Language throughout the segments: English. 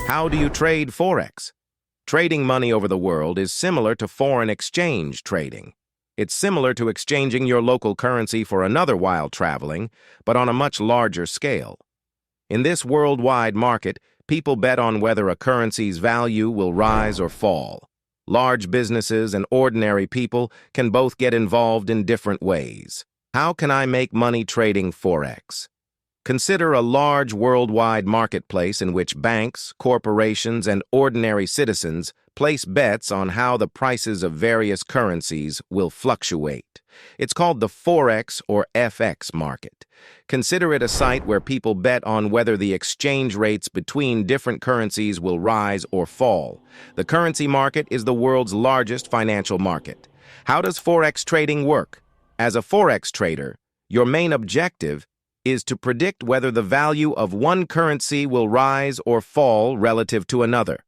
How do you trade Forex? Trading money over the world is similar to foreign exchange trading. It's similar to exchanging your local currency for another while traveling, but on a much larger scale. In this worldwide market, people bet on whether a currency's value will rise or fall. Large businesses and ordinary people can both get involved in different ways. How can I make money trading Forex? Consider a large worldwide marketplace in which banks, corporations, and ordinary citizens place bets on how the prices of various currencies will fluctuate. It's called the Forex or FX market. Consider it a site where people bet on whether the exchange rates between different currencies will rise or fall. The currency market is the world's largest financial market. How does Forex trading work? As a Forex trader, your main objective is to predict whether the value of one currency will rise or fall relative to another.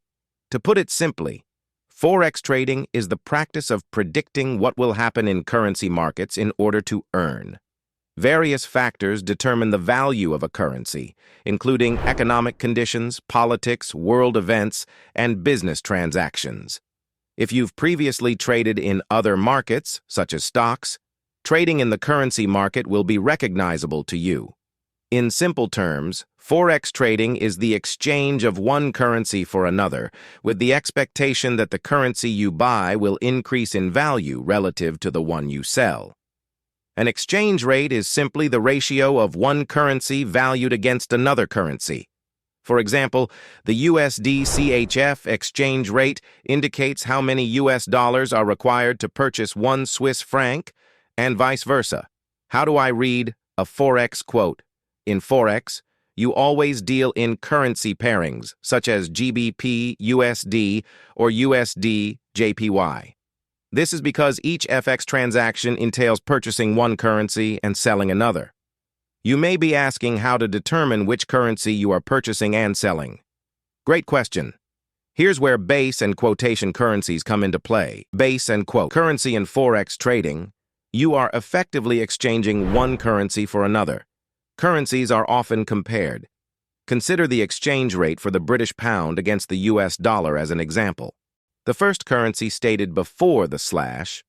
To put it simply, Forex trading is the practice of predicting what will happen in currency markets in order to earn. Various factors determine the value of a currency, including economic conditions, politics, world events, and business transactions. If you've previously traded in other markets, such as stocks, trading in the currency market will be recognizable to you. In simple terms, Forex trading is the exchange of one currency for another, with the expectation that the currency you buy will increase in value relative to the one you sell. An exchange rate is simply the ratio of one currency valued against another currency. For example, the USD-CHF exchange rate indicates how many US dollars are required to purchase one Swiss franc, and vice versa. How do I read a Forex quote? In Forex, you always deal in currency pairings, such as GBP, USD, or USD, JPY. This is because each FX transaction entails purchasing one currency and selling another. You may be asking how to determine which currency you are purchasing and selling. Great question. Here's where base and quotation currencies come into play. Base and quote currency in Forex trading. You are effectively exchanging one currency for another. Currencies are often compared. Consider the exchange rate for the British pound against the US dollar as an example. The first currency stated before the slash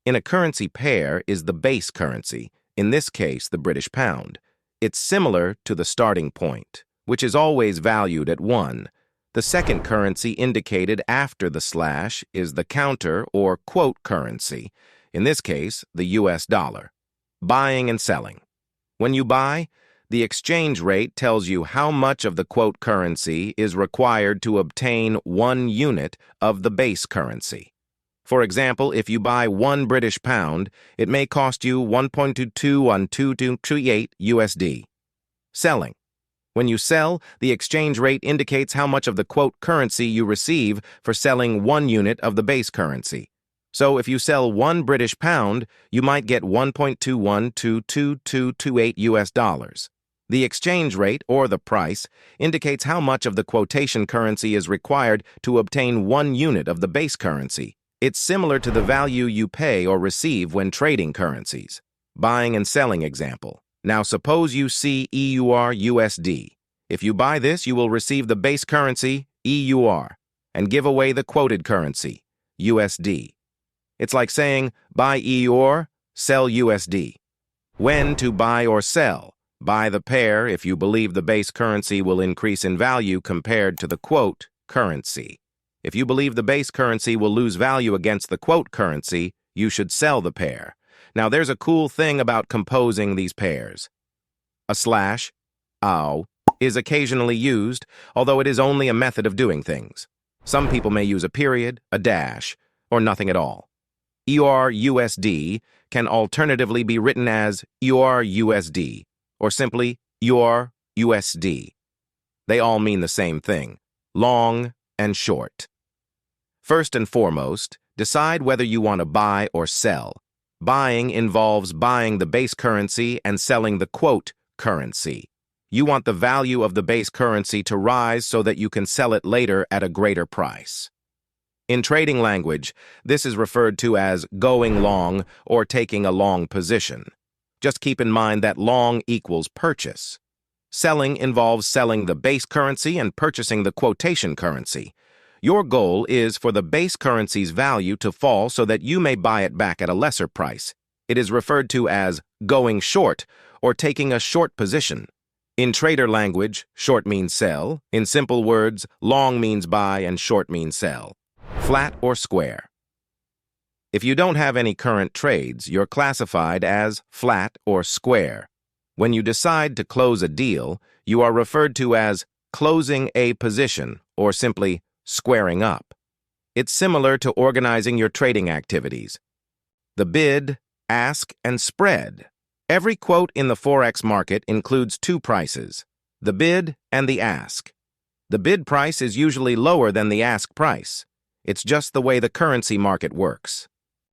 in a currency pair is the base currency, in this case the British pound. It's similar to the starting point, which is always valued at 1. The second currency indicated after the slash is the counter or quote currency, in this case, the US dollar. Buying and selling. When you buy, the exchange rate tells you how much of the quote currency is required to obtain 1 unit of the base currency. For example, if you buy 1 British pound, it may cost you 1.221228 USD. Selling. When you sell, the exchange rate indicates how much of the quote currency you receive for selling 1 unit of the base currency. So if you sell 1 British pound, you might get 1.212228 US dollars. The exchange rate, or the price, indicates how much of the quotation currency is required to obtain 1 unit of the base currency. It's similar to the value you pay or receive when trading currencies. Buying and selling example. Now suppose you see EUR USD. If you buy this, you will receive the base currency, EUR, and give away the quoted currency, USD. It's like saying, buy EUR, sell USD. When to buy or sell? Buy the pair if you believe the base currency will increase in value compared to the quote currency. If you believe the base currency will lose value against the quote currency, you should sell the pair. Now there's a cool thing about composing these pairs. A slash, AU, is occasionally used, although it is only a method of doing things. Some people may use a period, a dash, or nothing at all. EUR-USD can alternatively be written as EUR-USD, or simply EUR-USD. They all mean the same thing, long and short. First and foremost, decide whether you want to buy or sell. Buying involves buying the base currency and selling the quote currency. You want the value of the base currency to rise so that you can sell it later at a greater price. In trading language, this is referred to as going long or taking a long position. Just keep in mind that long equals purchase. Selling involves selling the base currency and purchasing the quotation currency. Your goal is for the base currency's value to fall so that you may buy it back at a lesser price. It is referred to as going short or taking a short position. In trader language, short means sell. In simple words, long means buy and short means sell. Flat or square. If you don't have any current trades, you're classified as flat or square. When you decide to close a deal, you are referred to as closing a position or simply squaring up. It's similar to organizing your trading activities. The bid, ask, and spread. Every quote in the Forex market includes two prices, the bid and the ask. The bid price is usually lower than the ask price. It's just the way the currency market works.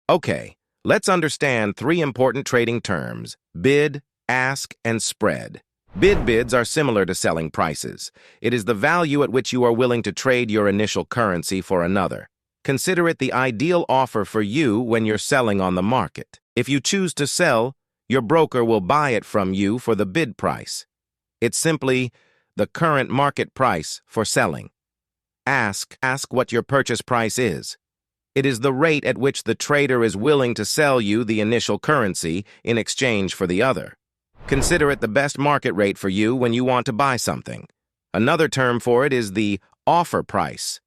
Okay, let's understand three important trading terms: bid, ask, and spread. Bids are similar to selling prices. It is the value at which you are willing to trade your initial currency for another. Consider it the ideal offer for you when you're selling on the market. If you choose to sell, your broker will buy it from you for the bid price. It's simply the current market price for selling. Ask what your purchase price is. It is the rate at which the trader is willing to sell you the initial currency in exchange for the other. Consider it the best market rate for you when you want to buy something. Another term for it is the offer price.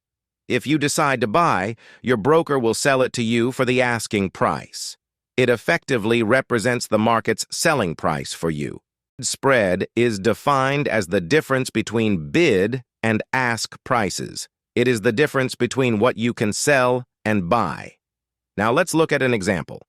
If you decide to buy, your broker will sell it to you for the asking price. It effectively represents the market's selling price for you. Spread is defined as the difference between bid and ask prices. It is the difference between what you can sell and buy. Now let's look at an example.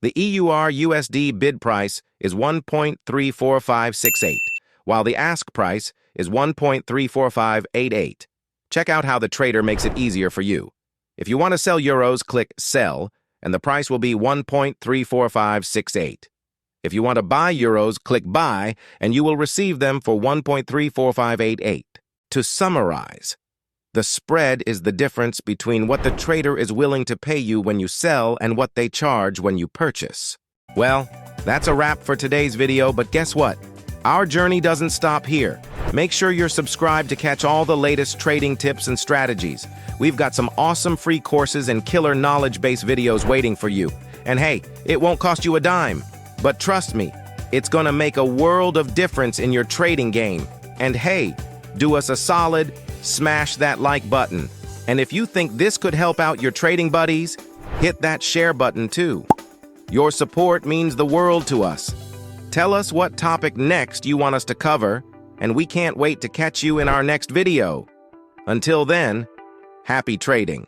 The EUR/USD bid price is 1.34568, while the ask price is 1.34588. Check out how the trader makes it easier for you. If you want to sell euros, click Sell, and the price will be 1.34568. If you want to buy euros, click Buy, and you will receive them for 1.34588. To summarize, the spread is the difference between what the trader is willing to pay you when you sell and what they charge when you purchase. Well, that's a wrap for today's video, but guess what? Our journey doesn't stop here. Make sure you're subscribed to catch all the latest trading tips and strategies. We've got some awesome free courses and killer knowledge-based videos waiting for you. And hey, it won't cost you a dime. But trust me, it's gonna make a world of difference in your trading game. And hey, do us a solid, smash that like button. And if you think this could help out your trading buddies, hit that share button too. Your support means the world to us. Tell us what topic next you want us to cover, and we can't wait to catch you in our next video. Until then, happy trading.